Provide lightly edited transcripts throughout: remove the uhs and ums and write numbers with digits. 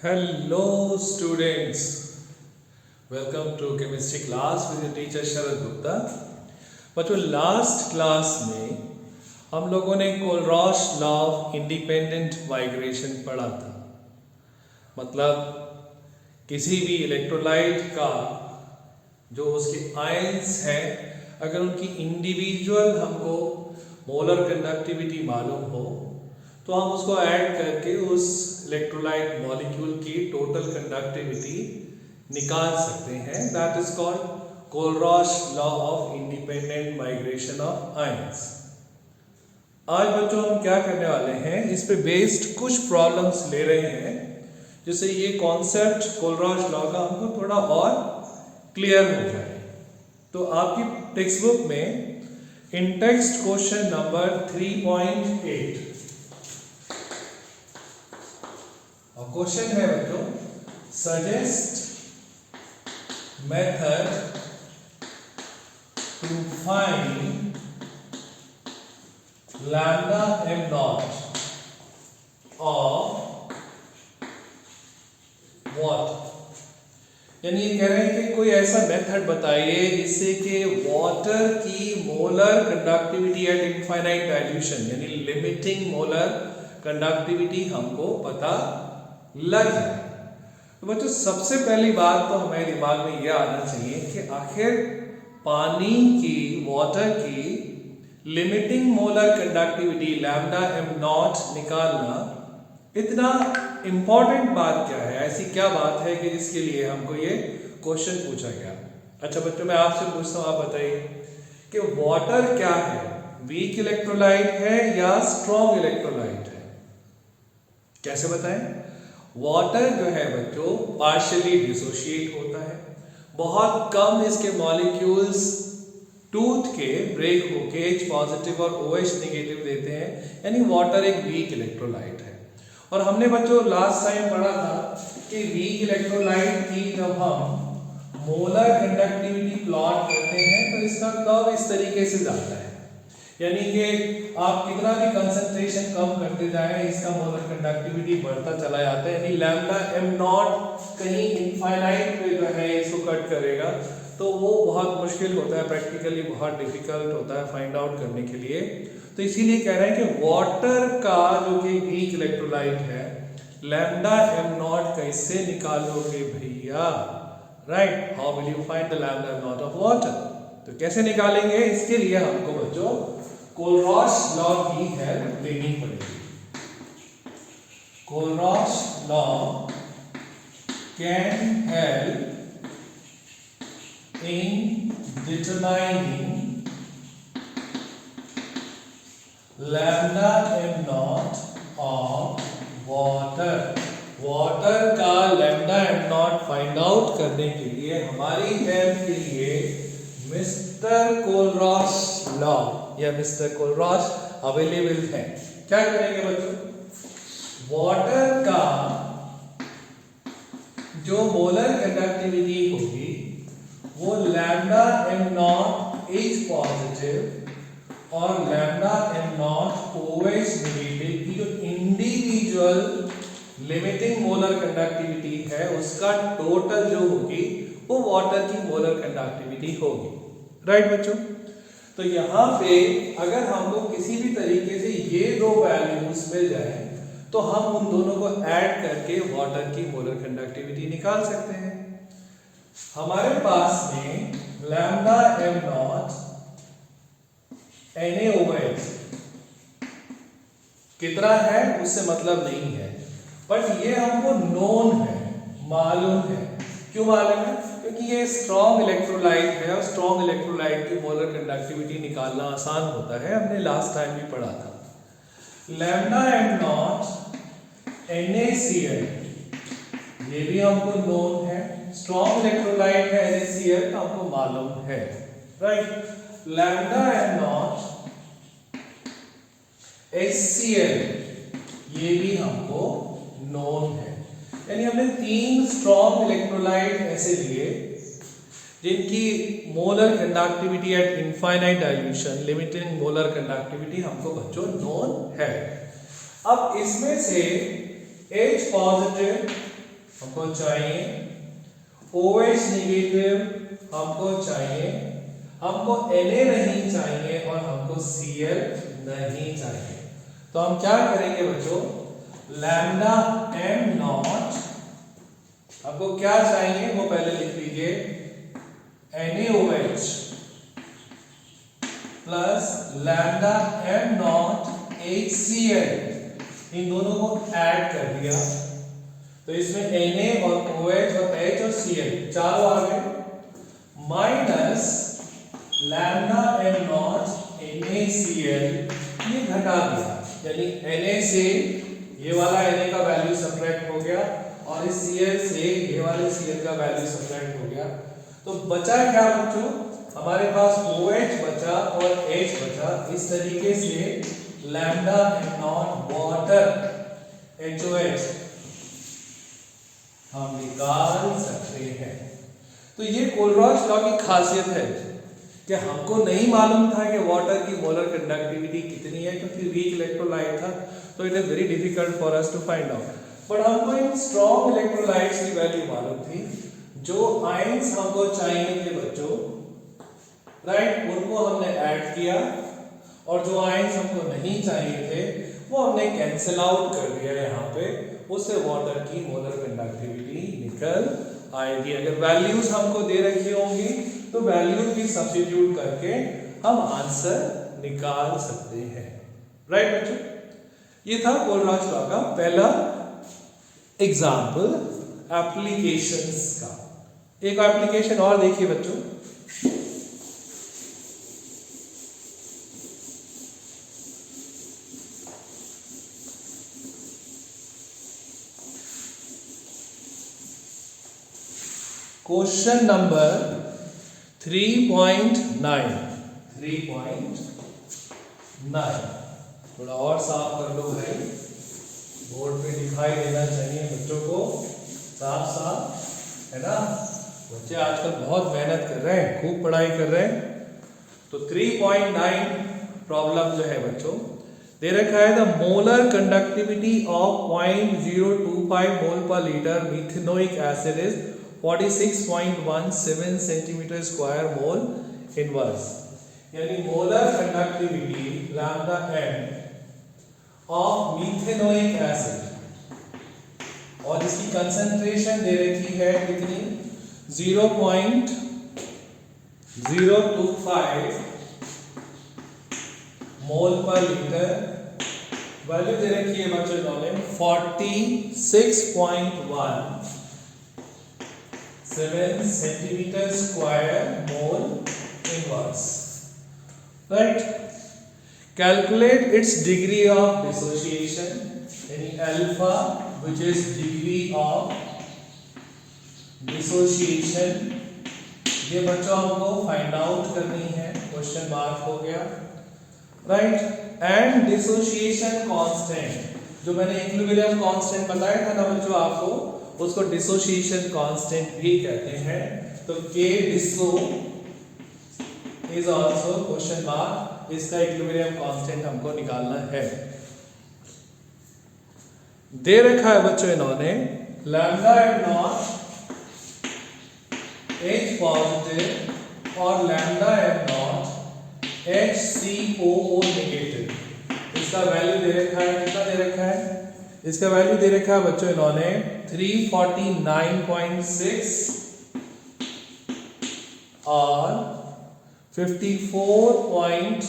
Hello students, welcome to chemistry class with your teacher शरद गुप्ता। बच्चों last class में हम लोगों ने Kohlrausch law of independent migration पढ़ा था। मतलब किसी भी इलेक्ट्रोलाइट का जो उसके आयंस हैं, अगर उनकी इंडिविजुअल हमको मोलर कंडक्टिविटी मालूम हो तो हम उसको ऐड करके उस इलेक्ट्रोलाइट मॉलिक्यूल की टोटल कंडक्टिविटी निकाल सकते हैं। That is called Kohlrausch law of independent migration of ions. आज बच्चों हम क्या करने वाले हैं, इस पे बेस्ड कुछ प्रॉब्लम्स ले रहे हैं जिससे ये कॉन्सेप्ट कोलरॉश लॉ का हमको थोड़ा और क्लियर हो जाए। तो आपकी टेक्स्ट बुक में इन टेक्स्ट क्वेश्चन नंबर 3.8 और क्वेश्चन है बच्चों, suggest method to find lambda M naught of what. यानी ये कह रहे हैं कि कोई ऐसा मेथड बताइए जिससे कि वाटर की molar conductivity eight infinite dilution यानी लिमिटिंग मोलर कंडक्टिविटी हमको पता लग जाए। तो बच्चों सबसे पहली बात तो हमारे दिमाग में यह आना चाहिए कि आखिर पानी की वाटर की limiting molar conductivity lambda am not निकालना इतना इंपॉर्टेंट बात क्या है, ऐसी क्या बात है कि जिसके लिए हमको ये क्वेश्चन पूछा गया। अच्छा बच्चों मैं आपसे पूछता हूँ, आप बताइए कि वाटर क्या है, वीक इलेक्ट्रोलाइट है या स्ट्रॉन्ग इलेक्ट्रोलाइट है? कैसे बताएं? वाटर जो है बच्चों पार्शियली डिसोशिएट होता है, बहुत कम इसके मॉलिक्यूल्स टूथ के ब्रेक होके H पॉजिटिव और OH नेगेटिव देते हैं, यानी वाटर एक वीक इलेक्ट्रोलाइट है। और हमने बच्चों लास्ट टाइम पढ़ा था कि वीक इलेक्ट्रोलाइट की जब हम मोलर कंडक्टिविटी प्लॉट करते हैं तो इसका कर्व इस तरीके से जाता है, यानी कि आप कितना भी कंसंट्रेशन कम करते जाएं इसका मोलर कंडक्टिविटी बढ़ता चला जाता है। यानी लैम्डा एम नॉट कहीं इनफाइनाइट पे जो है इसको कट करेगा तो वो बहुत मुश्किल होता है, प्रैक्टिकली बहुत डिफिकल्ट होता है फाइंड आउट करने के लिए। तो इसीलिए कह रहे हैं कि वाटर का जो कि वीक इलेक्ट्रोलाइट है लैम्डा एम नॉट कैसे निकालोगे भैया, right? How will you find the lambda M naught of water? तो कैसे निकालेंगे, इसके लिए हमको बच्चों कोलरॉश लॉ की हेल्प लेनी पड़ेगी। Kohlrausch law can help in determining lambda m naught of water। Water का lambda M naught find out करने के लिए हमारी हेल्प के लिए मिस्टर कोलरॉश लॉ या मिस्टर कोलरॉश अवेलेबल है। क्या करेंगे बच्चों, वाटर का जो मोलर कंडक्टिविटी होगी वो lambda M naught H positive और lambda M naught OH negative की जो इंडिविजुअल लिमिटिंग मोलर कंडक्टिविटी है उसका टोटल जो होगी वो वाटर की मोलर कंडक्टिविटी होगी, राइट बच्चों? तो यहाँ पे अगर हमको किसी भी तरीके से ये दो वैल्यूज मिल जाए तो हम उन दोनों को ऐड करके वाटर की मोलर कंडक्टिविटी निकाल सकते हैं। हमारे पास में लैम्डा एम नॉट NaOH कितना है उससे मतलब नहीं है, बट ये हमको नोन है, मालूम है। क्यों मालूम है? क्योंकि ये स्ट्रॉन्ग इलेक्ट्रोलाइट है और स्ट्रॉन्ग इलेक्ट्रोलाइट की मोलर कंडक्टिविटी निकालना आसान होता है, हमने लास्ट टाइम भी पढ़ा था। लैम्डा एम नॉट NaCl ये भी हमको नोन है, स्ट्रॉन्ग इलेक्ट्रोलाइट है NaCl हमको मालूम है, right? Lambda am not HCl ये भी हमको नोन है। यानी हमने तीन स्ट्रॉन्ग इलेक्ट्रोलाइट ऐसे लिए जिनकी molar conductivity eight infinite dilution limiting molar conductivity हमको बच्चों नोन है। अब इसमें से H पॉजिटिव हमको चाहिए, OH नेगेटिव हमको चाहिए, हमको Na नहीं चाहिए और हमको Cl नहीं चाहिए। तो हम क्या करेंगे बच्चों, लैम्डा m नॉट, आपको क्या चाहिए वो पहले लिख लीजिए, NaOH plus lambda m not HCl, इन दोनों को ऐड कर दिया तो इसमें Na और OH और H और Cl चारों आ गए, minus lambda m not NaCl, ये घटा दिया, यानी Na से ये वाला Na का वैल्यू सब्ट्रैक्ट हो गया और इस Cl से ये वाले Cl का वैल्यू सब्ट्रैक्ट हो गया। तो बचा क्या बच्चों, हमारे पास OH बचा और H बचा। इस तरीके से lambda m not water HOH हम निकाल सकते हैं। तो ये कोलरॉच लॉ की खासियत है कि हमको नहीं मालूम था कि वाटर की मोलर कंडक्टिविटी कितनी है, क्योंकि वीक इलेक्ट्रोलाइट था, तो it is very difficult for us to find out. But हमको इन स्ट्रॉन्ग इलेक्ट्रोलाइट्स की वैल्यू मालूम थी, जो आयंस हमको चाहिए थे बच्चों, राइट, उनको हमने ऐड किया और जो आयंस हमको नहीं चाहिए थे वो हमने कैंसिल आउट कर दिया यहाँ पे, उससे वाटर की मोलर कंडक्टिविटी निकल आएगी। अगर वैल्यूज हमको दे रखी होंगी तो वैल्यूज भी सब्स्टिट्यूट करके हम आंसर निकाल सकते हैं, राइट बच्चों। ये था कोलरॉच लॉ का पहला एग्जाम्पल एप्लीकेशंस का। एक एप्लीकेशन और देखिए बच्चों, क्वेश्चन नंबर 3.9 थोड़ा और साफ कर लो भाई, बोर्ड पे दिखाई देना चाहिए बच्चों को साफ साफ, है ना। बच्चे आजकल बहुत मेहनत कर रहे हैं, खूब पढ़ाई कर रहे हैं। तो 3.9 प्रॉब्लम जो है बच्चों, दे रखा है the molar conductivity of 0.025 mole पर litre methanoic acid is 46.17 centimetre square mole inverse, यानी molar conductivity lambda m of methanoic acid, और इसकी कंसंट्रेशन दे रखी है कितनी, 0.025 मोल पर लीटर, वैल्यू दे रखी है बच्चों इन्होंने 46.17 centimetre square mole inverse, right. Calculate its degree of dissociation, यानी alpha which is degree of dissociation, ये बच्चों हमको फाइंड आउट करनी है, क्वेश्चन मार्क हो गया, राइट। एंड डिसोसिएशन कांस्टेंट, जो मैंने इक्विलिब्रियम कांस्टेंट बताया था ना बच्चों आपको, उसको डिसोसिएशन कांस्टेंट भी कहते हैं। तो K डिसो इज आल्सो क्वेश्चन मार्क, इसका इक्विलिब्रियम कांस्टेंट हमको निकालना है। दे रखा है बच्चों इन्होंने lambda m naught H positive और lambda m naught HCOO negative, इसका वैल्यू दे रखा है, कितना दे रखा है, इसका वैल्यू दे रखा है बच्चों इन्होंने 349.6 और 54.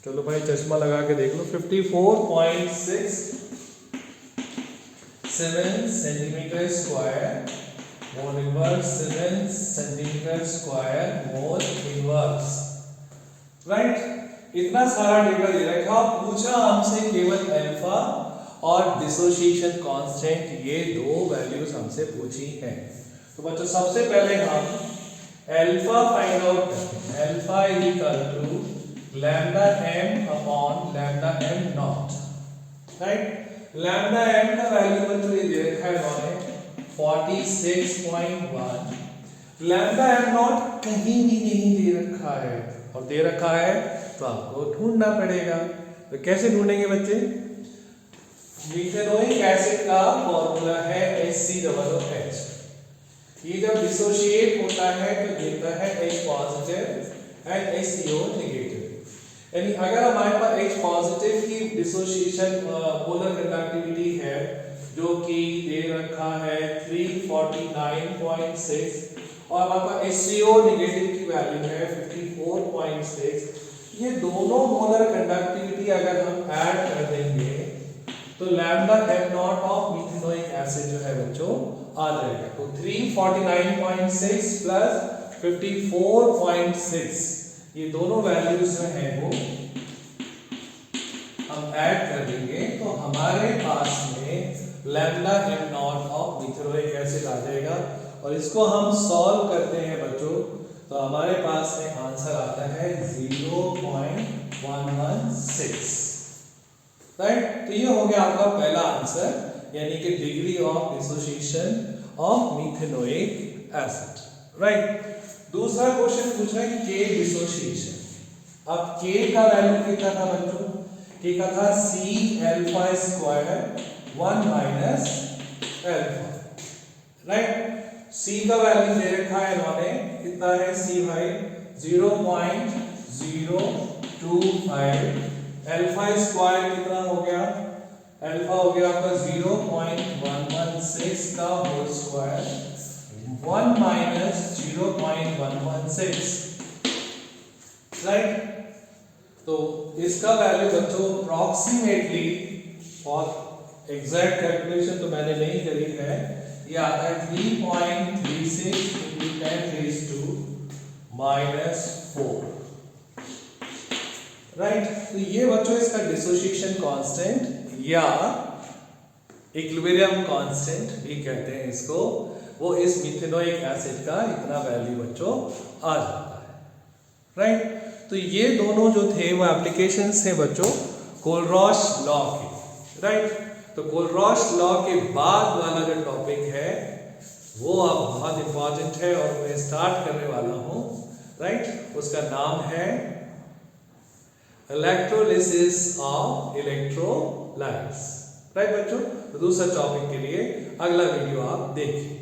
चलो भाई चश्मा लगा के देख लो, 54.67 centimetre square mole inverse, 7 centimetre square mole inverse, right. इतना सारा डेटा दे रखा, पूछा हमसे केवल अल्फा और डिसोसिएशन कांस्टेंट, ये दो वैल्यूज हमसे पूछी हैं। तो बच्चों सबसे पहले हम अल्फा फाइंड आउट करते हैं। Alpha is equal to lambda m upon lambda m naught, right. Lambda m का वैल्यू बच्चों ये दे रखा है इन्होंने 46.1, लैम्डा m नॉट कहीं भी नहीं दे रखा है, और दे रखा है तो आपको ढूंढना पड़ेगा। तो कैसे ढूंढेंगे बच्चे, मिथेनोइक एसिड का फॉर्मूला है COOH। ये जब डिसोशिएट होता है तो देता है H positive and HCO negative. यानी अगर हमारे पास H पॉजिटिव की डिसोसिएशन मोलर कंडक्टिविटी है जो कि दे रखा है 349.6 और हमारे पास HCO नेगेटिव की वैल्यू है 54.6। ये दोनों मोलर कंडक्टिविटी अगर हम ऐड कर देंगे तो lambda m naught of methanoic acid जो है बच्चों आ जाएगा। तो 349.6 प्लस 54.6 ये दोनों वैल्यूज जो हैं वो हम ऐड कर देंगे तो हमारे पास में lambda m naught of methanoic acid आ जाएगा। और इसको हम सॉल्व करते हैं बच्चों तो हमारे पास में आंसर आता है 0.116। राइट, तो ये हो गया आपका पहला आंसर, यानी कि degree of dissociation of methanoic acid. Right, दूसरा क्वेश्चन पूछ रहा है के डिसोसिएशन। अब के का वैल्यू कितना था बच्चों? के का था C alpha square 1 minus alpha. Right, C का वैल्यू दे रखा है इन्होंने, कितना है C भाई 0.025। अल्फा स्क्वायर कितना हो गया? अल्फा हो गया आपका 0.116 का होल स्क्वायर 1 माइनस 0.116। राइट, तो इसका वैल्यू बच्चों अप्रोक्सीमेटली, और एग्जैक्ट कैलकुलेशन तो मैंने नहीं करी है, ये आता है 3.36 into 10⁻⁻⁴। राइट, तो ये बच्चों इसका डिसोसिएशन कांस्टेंट या इक्विलिब्रियम कांस्टेंट भी कहते हैं इसको, वो इस मिथेनोइक एसिड का इतना वैल्यू बच्चों आ जाता है। राइट, तो ये दोनों जो थे वो एप्लीकेशंस थे बच्चों कोलरॉश लॉ के। राइट, तो कोलरॉश लॉ के बाद वाला जो टॉपिक है वो अब बहुत इंपॉर्टेंट है और मैं स्टार्ट करने वाला हूं। राइट, उसका नाम है इलेक्ट्रोलिसिस ऑफ इलेक्ट्रोलाइट्स। राइट बच्चों, तो दूसरा टॉपिक के लिए अगला वीडियो आप देखिए।